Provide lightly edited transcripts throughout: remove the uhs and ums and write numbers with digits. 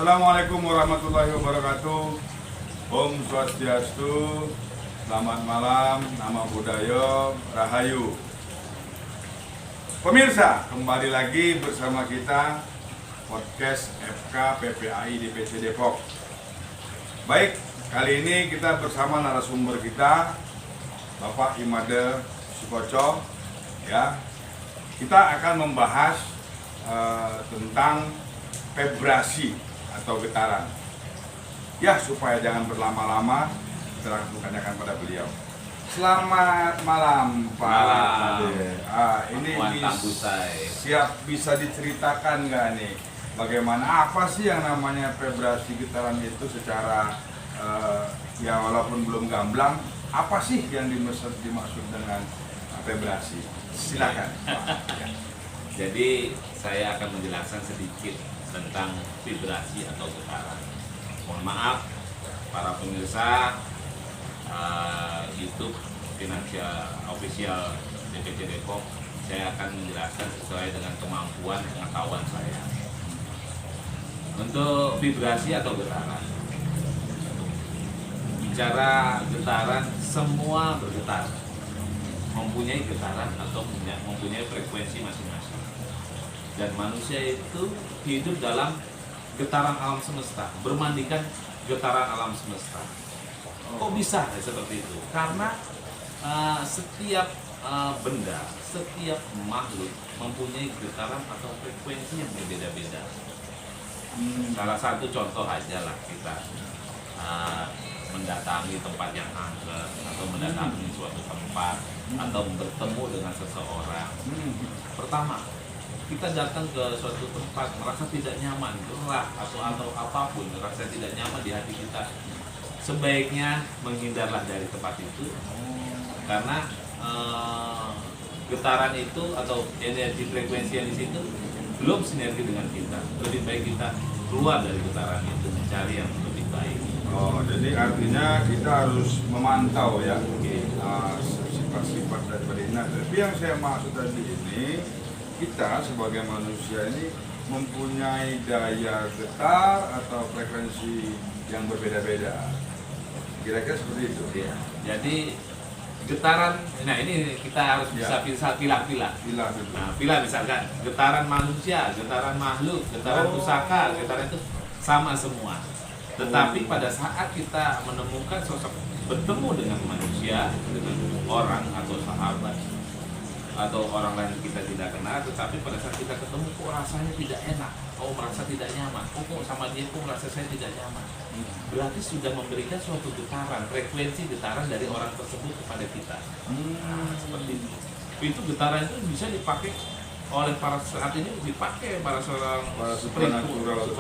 Assalamualaikum warahmatullahi wabarakatuh. Om Swastiastu. Selamat malam, nama budaya, rahayu. Pemirsa, kembali lagi bersama kita podcast FK PPAI DPC Depok. Baik, kali ini kita bersama narasumber kita, Bapak Imade Sukoco. Ya, kita akan membahas tentang vibrasi atau getaran. Ya, supaya jangan berlama-lama, kita langsung tanyakan pada beliau. Selamat malam, Pak. Malam. Ini Siap. bisa diceritakan nggak nih? Bagaimana, apa sih yang namanya vibrasi getaran itu secara ya walaupun belum gamblang, apa sih yang dimaksud dengan vibrasi? Silakan, Pak. Ya. Jadi saya akan menjelaskan sedikit tentang vibrasi atau getaran. Mohon maaf para pemirsa YouTube Financial Official DPC Depok, saya akan menjelaskan sesuai dengan kemampuan pengetahuan saya. Untuk vibrasi atau getaran, bicara getaran, semua bergetar, mempunyai getaran atau mempunyai frekuensi masing-masing. Dan manusia itu hidup dalam getaran alam semesta, bermandikan getaran alam semesta. Kok bisa seperti itu? Karena setiap benda, setiap makhluk mempunyai getaran atau frekuensi yang berbeda-beda. Salah satu contoh aja lah, kita mendatangi tempat yang angker, atau mendatangi suatu tempat, atau bertemu dengan seseorang. Pertama, kita datang ke suatu tempat merasa tidak nyaman, gerah atau apapun, merasa tidak nyaman di hati kita, sebaiknya menghindarlah dari tempat itu, karena getaran itu atau energi frekuensi yang di situ belum sinergi dengan kita. Lebih baik kita keluar dari getaran itu, mencari yang lebih baik. Oh, jadi artinya kita harus memantau ya, sifat-sifat daripada ini. Tapi yang saya maksud tadi ini, kita sebagai manusia ini mempunyai daya getar atau frekuensi yang berbeda-beda. Kira-kira seperti itu. Ya. Jadi getaran, nah ini kita harus bisa pilah-pilah. Nah, pilah misalkan getaran manusia, getaran makhluk, getaran pusaka, getaran itu sama semua. Tetapi pada saat kita menemukan sosok, bertemu dengan manusia, dengan orang atau sahabat atau orang lain yang kita tidak kenal, tetapi pada saat kita ketemu kok rasanya tidak enak, merasa tidak nyaman, kok sama dia kok merasa saya tidak nyaman, berarti sudah memberikan suatu getaran, frekuensi getaran dari orang tersebut kepada kita. Nah, seperti itu getaran itu bisa dipakai oleh para, saat ini dipakai para seorang supranatural,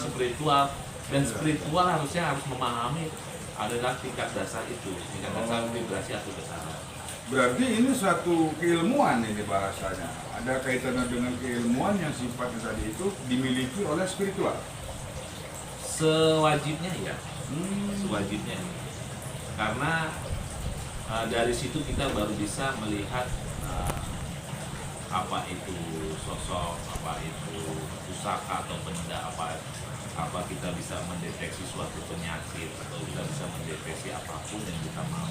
spiritual, dan spiritual harusnya harus memahami adalah tingkat dasar itu, tingkat dasar vibrasi atau getaran. Berarti ini suatu keilmuan ini bahasanya. Ada kaitannya dengan keilmuan yang sifatnya tadi itu dimiliki oleh spiritual. Sewajibnya ya, sewajibnya. Karena dari situ kita baru bisa melihat apa itu sosok, apa itu pusaka atau benda, apa kita bisa mendeteksi suatu penyakit, atau kita bisa mendeteksi apapun yang kita mau.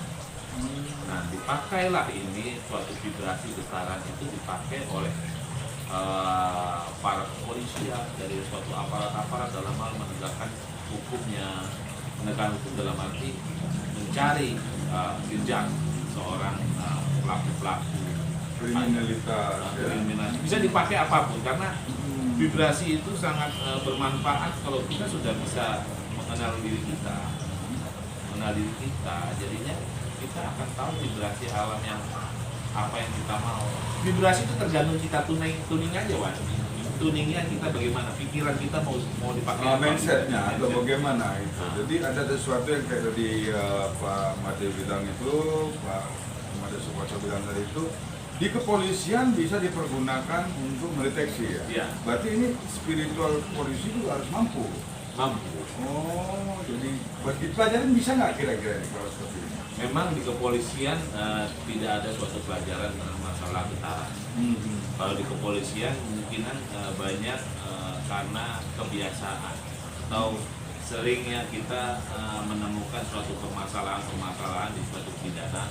Nah, dipakailah ini suatu vibrasi getaran itu dipakai oleh para kepolisian dari suatu aparat dalam hal menegakkan hukumnya, menegakkan hukum dalam arti mencari jejak seorang pelaku Kriminalitas. kriminalitas. Bisa dipakai apapun, karena vibrasi itu sangat bermanfaat kalau kita sudah bisa mengenal diri kita, jadinya kita akan tahu vibrasi alam yang apa yang kita mau. Vibrasi itu tergantung kita tuning aja, Wan. Tuningnya kita bagaimana, pikiran kita mau dipakai mindsetnya atau bagaimana itu. Jadi ada sesuatu yang kayak tadi Pak Made bilang itu, Pak Made Sukoco bilang tadi itu, di kepolisian bisa dipergunakan untuk mendeteksi ya. Iya. Berarti ini spiritual polisi juga harus mampu. mampu. Jadi buat dipelajarin bisa nggak kira-kira nih kalau seperti ini? Memang di kepolisian tidak ada suatu pelajaran tentang masalah getaran. Kalau di kepolisian kemungkinan banyak karena kebiasaan atau seringnya kita menemukan suatu permasalahan-permasalahan di suatu pidana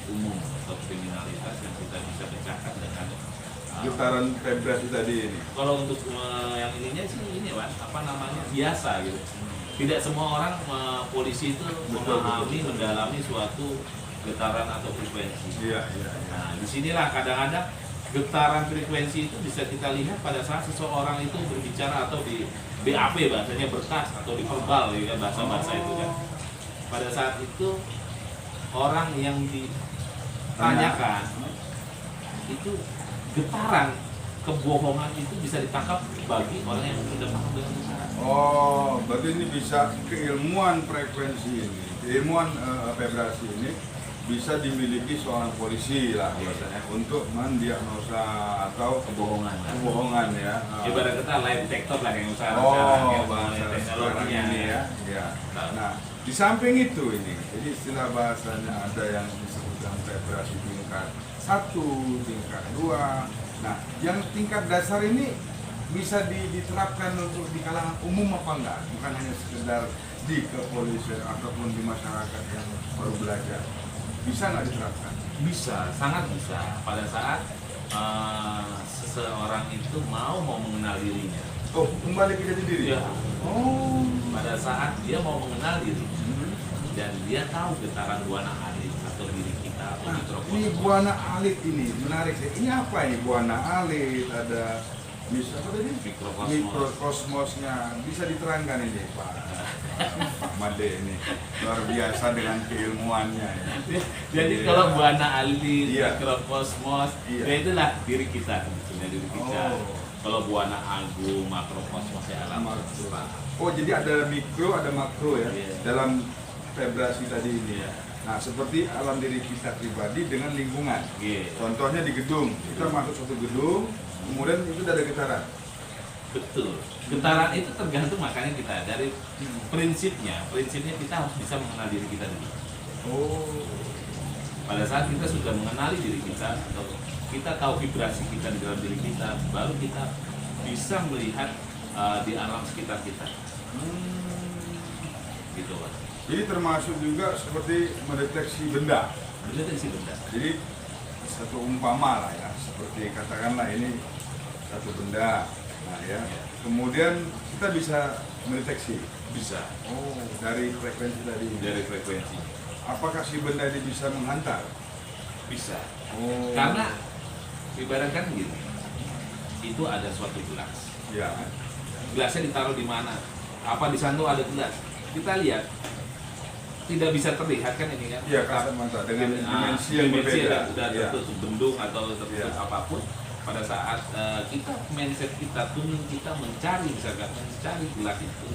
umum atau kriminalitas yang kita bisa pecahkan dengan Getaran vibrasi tadi ini. kalau untuk yang ininya sih ini apa namanya biasa gitu. Tidak semua orang polisi itu memahami, mendalami suatu getaran atau frekuensi. Iya, iya, iya. Nah, disinilah kadang-kadang getaran frekuensi itu bisa kita lihat pada saat seseorang itu berbicara atau di BAP bahasanya berkas atau di verbal ya kan bahasa-bahasa itu kan. Pada saat itu orang yang ditanyakan itu getaran kebohongan itu bisa ditangkap bagi orang yang sudah paham dengan getaran. Oh, berarti ini bisa keilmuan frekuensi ini, keilmuan vibrasi ini bisa dimiliki seorang polisi lah biasanya untuk mendiagnosa atau kebohongan ya. Ibarat kita lie detector lah yang usaha Bahasa sekarang ini ya. Ya. Nah, di samping itu ini, jadi istilah bahasanya ada yang disebutkan vibrasi tingkat 1, tingkat 2. Nah, yang tingkat dasar ini bisa diterapkan untuk di kalangan umum apa enggak? Bukan hanya sekedar di kepolisian ataupun di masyarakat yang baru belajar. Bisa nggak diterapkan? Bisa, sangat bisa. Pada saat seseorang itu mau mengenal dirinya. Oh, kembali ke jati diri? Ya. Oh. Pada saat dia mau mengenal diri dan dia tahu getaran buana alit atau diri kita atau Nah, mikrokosmos. ini buana alit ini menarik sih. Ini apa ini buana alit? Ada apa tadi? Mikrokosmosnya. Bisa diterangkan ini Pak Made ini luar biasa dengan keilmuannya ya. Jadi Iya. kalau buana alit, Iya. mikrokosmos, Iya. ya itulah diri kita sebetulnya diri kita. Oh. Kalau buana agung, makrokosmos ya alam Makro. semesta. Oh, jadi ada mikro, ada makro ya Iya. dalam vibrasi tadi ini ya. Nah, seperti alam diri kita pribadi dengan lingkungan. Iya. Contohnya di gedung, kita masuk suatu gedung, kemudian itu ada getaran. Betul. Getaran itu tergantung makanya kita dari prinsipnya kita harus bisa mengenal diri kita dulu. Oh. Pada saat kita sudah mengenali diri kita atau kita tahu vibrasi kita di dalam diri kita, baru kita bisa melihat di alam sekitar kita. Gitu Pak. Jadi termasuk juga seperti mendeteksi benda. Mendeteksi benda. Jadi satu umpama lah ya, seperti katakanlah ini satu benda. Nah ya, kemudian kita bisa mendeteksi. Bisa Oh, dari frekuensi tadi. dari frekuensi. Apakah si benda ini bisa menghantar? Bisa. Oh. Karena ibaratkan gini. Itu ada suatu gelas. Ya. Gelasnya ditaruh di mana? Apa di sana tuh ada gelas? Kita lihat tidak bisa terlihat kan ini kan? Iya, kasat mata dengan dimensi yang berbeda. Sudah Iya. tertutup bendung atau tertutup Iya. apapun. Pada saat kita mindset kita tuning kita mencari misalkan mencari gelas itu,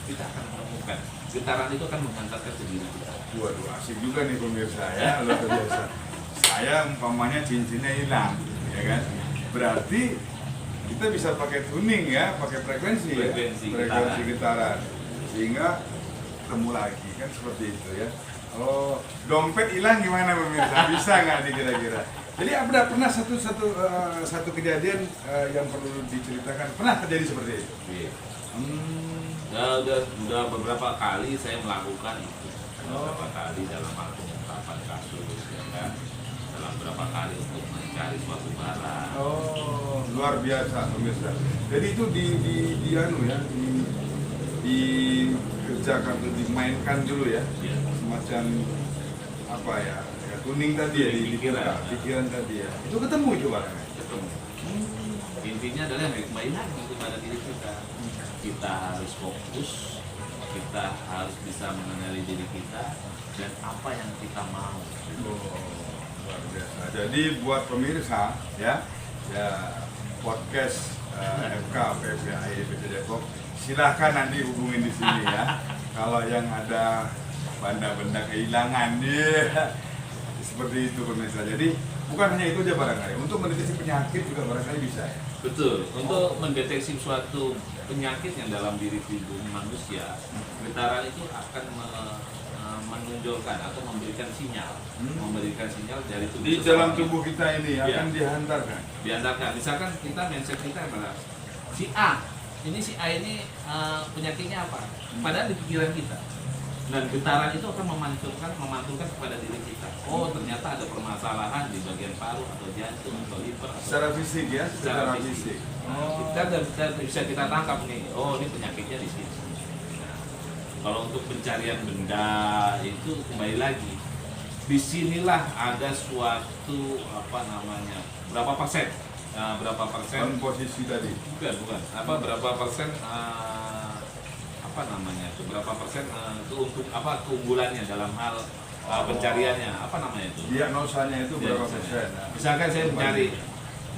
kita akan menemukan getaran itu akan menghantarkan ke diri kita. Waduh, asik juga nih pemirsa ya, luar biasa. Saya umpamanya cincinnya hilang, ya kan? Berarti kita bisa pakai tuning ya, pakai frekuensi ya, frekuensi getaran, sehingga ketemu lagi kan seperti itu ya. Oh, dompet hilang gimana pemirsa? Bisa nggak nih kira-kira? Jadi ada pernah satu kejadian yang perlu diceritakan, pernah terjadi seperti itu? Iya. Udah beberapa kali saya melakukan itu. Beberapa kali dalam hal pengungkapan kasus, ya kan? Dalam beberapa kali untuk mencari suatu barang. Oh, luar biasa pemirsa. Jadi itu di anu ya, dikerjakan atau dimainkan dulu ya, Ya. semacam apa ya, tuning tadi ya, di pikiran tadi ya. Itu ketemu itu barangnya. Ketemu. Intinya adalah kembali lagi kepada diri kita. Kita harus fokus, kita harus bisa mengenali diri kita dan apa yang kita mau. Oh, luar biasa. Jadi buat pemirsa ya, podcast FK PPAI PT Depok, silahkan nanti hubungin di sini ya. Kalau yang ada benda-benda kehilangan dia seperti itu pemirsa. Jadi bukan hanya itu aja barangkali, untuk mendeteksi penyakit juga barangkali bisa ya. Betul, untuk mendeteksi suatu penyakit yang dalam diri tubuh manusia, getaran itu akan menunjukkan atau memberikan sinyal, dari tubuh Di dalam tubuh kita ini Ya. akan dihantarkan. Diantarkan, misalkan kita mindset kita adalah si A ini si A ini penyakitnya apa? Padahal di pikiran kita. Dan getaran itu akan memantulkan kepada diri kita. Oh, ternyata ada permasalahan di bagian paru atau jantung atau liver. Secara fisik ya, Secara fisik. Kita bisa kita tangkap nih. Oh, ini penyakitnya di sini. Nah, kalau untuk pencarian benda itu kembali lagi. Disinilah ada suatu berapa persen? Berapa persen? Posisi tadi. Bukan. Berapa persen? Berapa persen itu untuk keunggulannya dalam hal pencariannya, itu diagnosanya itu berapa persen? Misalkan saya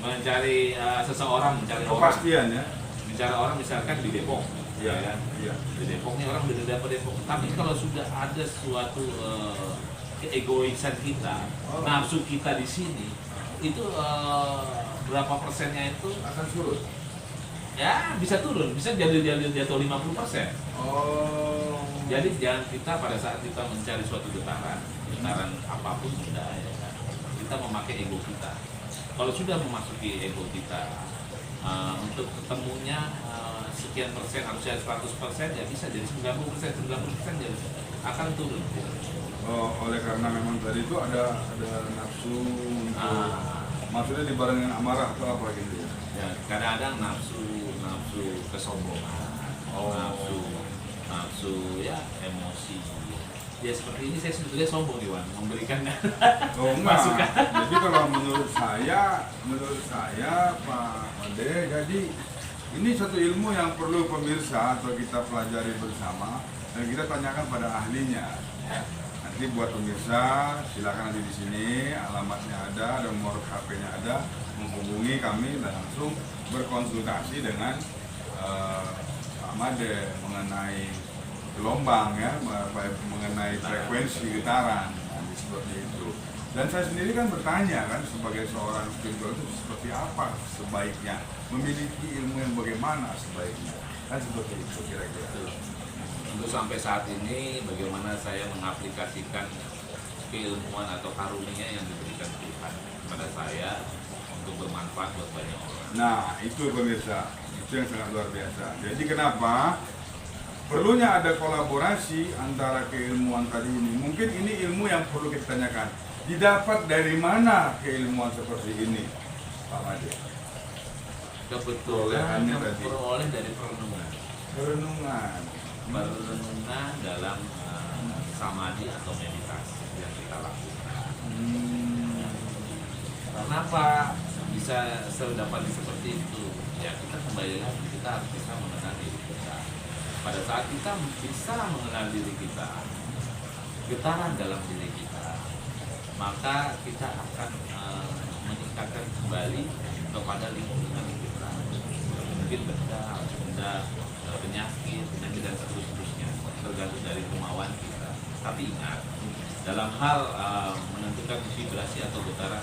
mencari seseorang, mencari kepastian ya, mencari orang misalkan di Depok, iya ya kan? Iya. Di Depok nih orang udah dapat Depok, tapi kalau sudah ada suatu keegoisan kita, nafsu kita di sini, itu berapa persennya itu akan surut. Ya bisa turun, bisa jatuh 50%. Oh. Jadi jangan kita pada saat kita mencari suatu getaran apapun sudah ya kan, kita memakai ego kita. Kalau sudah memasuki ego kita, untuk ketemunya sekian persen harusnya 100% ya bisa jadi 90% jadi akan turun. Oh, oleh karena memang tadi itu ada nafsu maksudnya dibarengi dengan amarah atau apa gitu ya? Ya, kadang-kadang nafsu kesombongan, nafsu ya emosi. Ya seperti ini saya sebetulnya sombong nih Wan, memberikan masukan. Jadi kalau menurut saya Pak Ade, jadi ini satu ilmu yang perlu pemirsa atau kita pelajari bersama dan kita tanyakan pada ahlinya. Ya. Nanti buat pemirsa silakan nanti di sini alamatnya ada nomor HP-nya ada, menghubungi kami dan langsung berkonsultasi dengan Pak Made mengenai gelombang ya, mengenai frekuensi getaran seperti itu. Dan saya sendiri kan bertanya kan sebagai seorang spiritual itu seperti apa sebaiknya, memiliki ilmu yang bagaimana sebaiknya, kan seperti itu kira-kira. Untuk sampai saat ini bagaimana saya mengaplikasikan keilmuan atau karunia yang diberikan Tuhan kepada saya untuk bermanfaat buat banyak orang. Nah itu pemirsa, itu yang sangat luar biasa. Jadi kenapa perlunya ada kolaborasi antara keilmuan tadi ini. Mungkin ini ilmu yang perlu kita tanyakan, didapat dari mana keilmuan seperti ini Pak Made? Kebetulan peroleh dari perenungan dalam samadhi atau meditasi yang kita lakukan. Kenapa bisa dapat seperti itu? Ya kita kembali lagi, kita harus bisa mengenal diri kita. Pada saat kita bisa mengenal diri kita, getaran dalam diri kita, maka kita akan meningkatkan kembali kepada lingkungan kita. Mungkin benda, penyakit dan seterusnya, tergantung dari kemauan kita. Tapi ingat, dalam hal menentukan vibrasi atau getaran,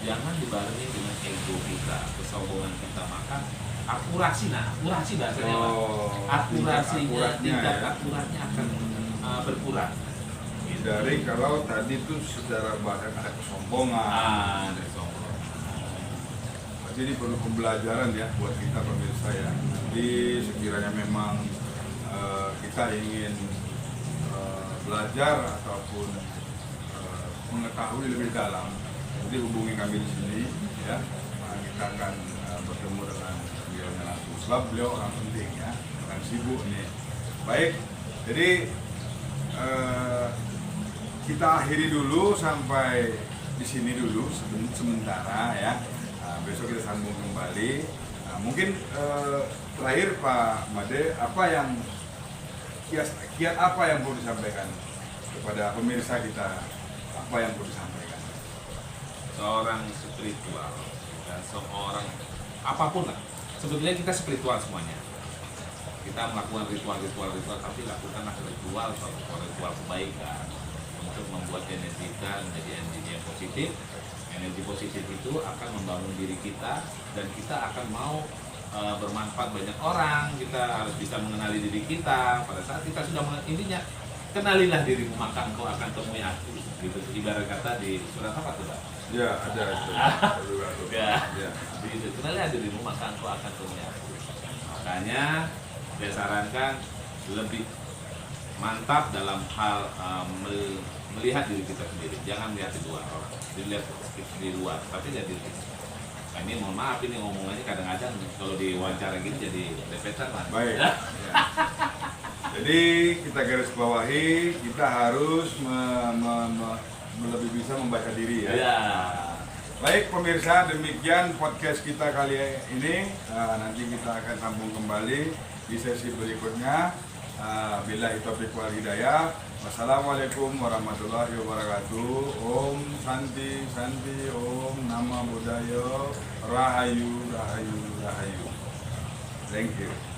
jangan dibarengi dengan ego kita, kesombongan kita. Maka akurasi bahasanya, tingkat akuratnya akan berkurang. Dari kalau tadi itu secara bahasa ada kesombongan. Jadi perlu pembelajaran ya buat kita pemirsa ya. Jadi sekiranya memang kita ingin belajar ataupun mengetahui lebih dalam, jadi hubungi kami di sini ya. Kita akan bertemu dengan beliau langsung. Sebab beliau orang penting ya, orang sibuk nih. Baik, jadi kita akhiri dulu sampai di sini dulu sementara ya. Besok kita sambung kembali. Mungkin terakhir Pak Made, apa yang kiat apa yang perlu disampaikan kepada pemirsa kita? Apa yang perlu disampaikan? Seorang spiritual, dan seorang apapun lah. Sebetulnya kita spiritual semuanya. Kita melakukan ritual, tapi lakukanlah ritual kebaikan untuk membuat energi kita menjadi energi yang positif. Energi positif itu akan membangun diri kita dan kita akan mau bermanfaat banyak orang. Kita harus bisa mengenali diri kita. Pada saat kita sudah intinya kenalilah dirimu maka engkau akan temui aku. Gitu. Ibarat kata di surat apa tuh, Pak? Ya, ada itu. Ya. Begitu. Kenalilah dirimu maka engkau akan temui aku. Makanya saya sarankan lebih mantap dalam hal melihat diri kita sendiri. Jangan melihat di luar orang, dilihat di luar, tapi lihat diri. Nah, ini mohon maaf, ini ngomongannya kadang-kadang kalau diwawancara gini jadi repetan lah. Baik. Ya. Jadi kita garis bawahi, kita harus lebih bisa membaca diri ya. Ya. Baik pemirsa, demikian podcast kita kali ini. Nanti kita akan sambung kembali di sesi berikutnya. Billahi taufiq wal hidayah. Wassalamualaikum warahmatullahi wabarakatuh. Om Santi Santi, Om Nama Budaya, Rahayu Rahayu Rahayu. Thank you.